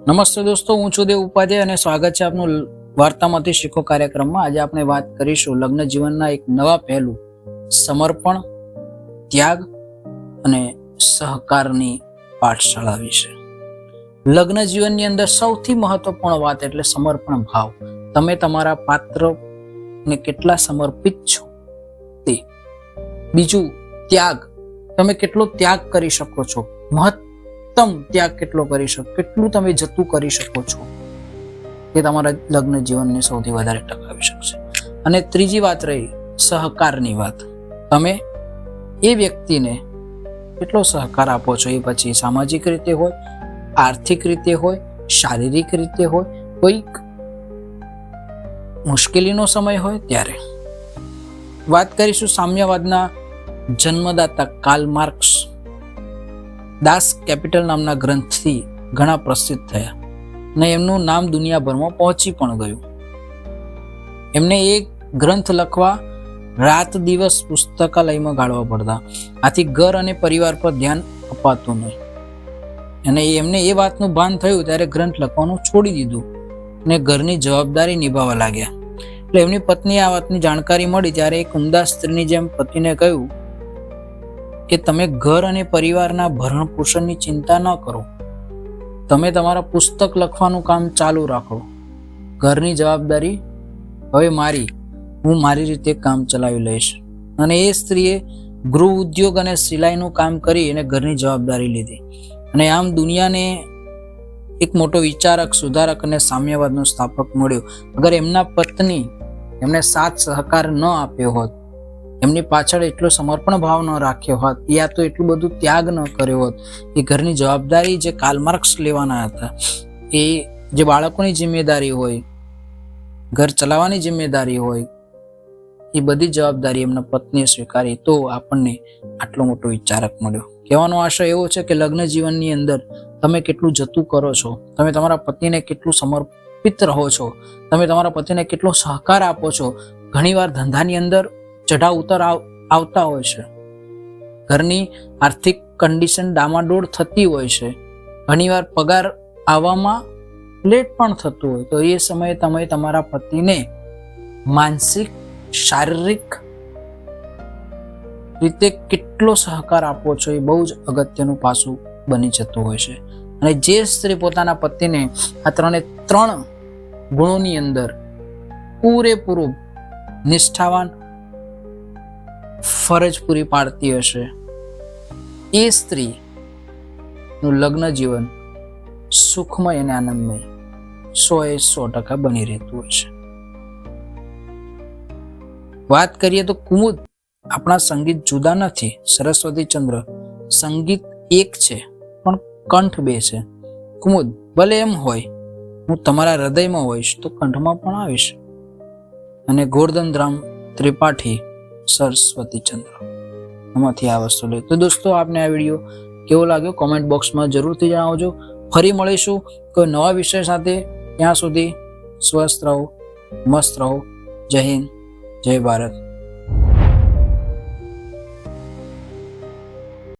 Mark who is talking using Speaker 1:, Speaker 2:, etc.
Speaker 1: નમસ્તે દોસ્તો, હું છું દેવ ઉપાધ્યાય અને સ્વાગત છે આપનું વાર્તામાંથી શીખો કાર્યક્રમમાં। આજે આપણે વાત કરીશું લગ્ન જીવનના એક નવા પહેલું, સમર્પણ, ત્યાગ અને સહકારની પાઠશાળા વિશે। લગ્ન જીવનની અંદર સૌથી મહત્વપૂર્ણ વાત એટલે સમર્પણ ભાવ। તમે તમારા પાત્રને કેટલા સમર્પિત છો તે। બીજું, ત્યાગ, તમે કેટલો ત્યાગ કરી શકો છો, મહત્તમ ત્યાગ કેટલો કરી શકો, કેટલું તમે જતું કરી શકો છો, તે તમારા લગ્ન જીવનને સૌથી વધારે ટકાવી શકશે। અને ત્રીજી વાત રહી સહકારની વાત, તમે એ વ્યક્તિને કેટલો સહકાર આપો છો, એ પછી સામાજિક રીતે હોય, આર્થિક રીતે હોય, શારીરિક રીતે હોય, કોઈક મુશ્કેલીનો સમય હોય ત્યારે। વાત કરીશું સામ્યવાદના જન્મદાતા કાર્લ માર્ક્સ દાસ કેપિટલ નામના ગ્રંથથી ઘણા પ્રસિદ્ધ થયા અને એમનું નામ દુનિયાભરમાં પહોંચી પણ ગયું। એમને એક ગ્રંથ લખવા રાત દિવસ પુસ્તકાલયમાં ગાળવા પડતા, આથી ઘર અને પરિવાર પર ધ્યાન અપાતું નહીં। અને એમને એ વાતનું ભાન થયું ત્યારે ગ્રંથ લખવાનું છોડી દીધું અને ઘરની જવાબદારી નિભાવવા લાગ્યા। એટલે એમની પત્ની આ વાતની જાણકારી મળી ત્યારે એક ઉમદા સ્ત્રીની જેમ પતિને કહ્યું કે તમે ઘર અને પરિવારના ભરણ પોષણની ચિંતા ન કરો, તમે તમારા પુસ્તક લખવાનું કામ ચાલુ રાખો, ઘરની જવાબદારી હવે હું મારી રીતે કામ ચલાવી લઈશ। અને એ સ્ત્રીએ ગૃહ ઉદ્યોગ અને સિલાઈનું કામ કરી અને ઘરની જવાબદારી લીધી અને આમ દુનિયાને એક મોટો વિચારક, સુધારક અને સામ્યવાદનો સ્થાપક મળ્યો। અગર એમના પત્ની એમને સાથ સહકાર ન આપ્યો હોત, એમની પાછળ એટલો સમર્પણ ભાવ ન રાખ્યો હોત, યા તો એટલું બધું ત્યાગ ન કર્યો હોત, એ ઘરની જવાબદારી જે કાર્લ માર્ક્સ લેવાના હતા, એ જે બાળકોની જિમ્મેદારી હોય, ઘર ચલાવવાની જિમ્મેદારી હોય, એ બધી જવાબદારી એમના પત્નીએ સ્વીકારી, તો આપણને આટલો મોટો વિચારક મળ્યો। કહેવાનો આશય એવો છે કે લગ્ન જીવનની અંદર તમે કેટલું જતું કરો છો, તમે તમારા પતિને કેટલું સમર્પિત રહો છો, તમે તમારા પતિને કેટલો સહકાર આપો છો। ઘણીવાર ધંધાની અંદર ચઢાવ ઉતાર આવતા હોય છે, ઘરની આર્થિક કન્ડિશન ડામાડોળ થતી હોય છે, ઘણીવાર પગાર આવવામાં લેટ પણ થતું હોય, તો એ સમયે તમે તમારા પતિને માનસિક, શારીરિક રીતે કેટલો સહકાર આપો છો, એ બહુ જ અગત્યનું પાસું બની જતું હોય છે। અને જે સ્ત્રી પોતાના પતિને આ ત્રણ ગુણોની અંદર પૂરેપૂરું નિષ્ઠાવાન ફરજ પૂરી પાડતી હશે, એ સ્ત્રીનું લગ્ન જીવન સુખમય અને આનંદમય 100% બની રહેતું હોય છે। વાત કરીએ તો કુમુદ, આપણા સંગીત જુદા નથી, સરસ્વતી ચંદ્ર, સંગીત એક છે પણ કંઠ બે છે। કુમુદ, ભલે એમ હોય હું તમારા હૃદયમાં હોઈશ તો કંઠમાં પણ આવીશ। અને ગોર્ધનરામ ત્રિપાઠી, સરસ્વતી ચંદ્ર, એમાંથી આ વસ્તુ લે। તો દોસ્તો, આપને આ વિડીયો કેવો લાગ્યો કોમેન્ટ બોક્સમાં જરૂરથી જણાવજો। ફરી મળીશું કોઈ નવા વિષય સાથે, ત્યાં સુધી સ્વસ્થ રહો, મસ્ત રહો। જય હિન્દ, જય ભારત।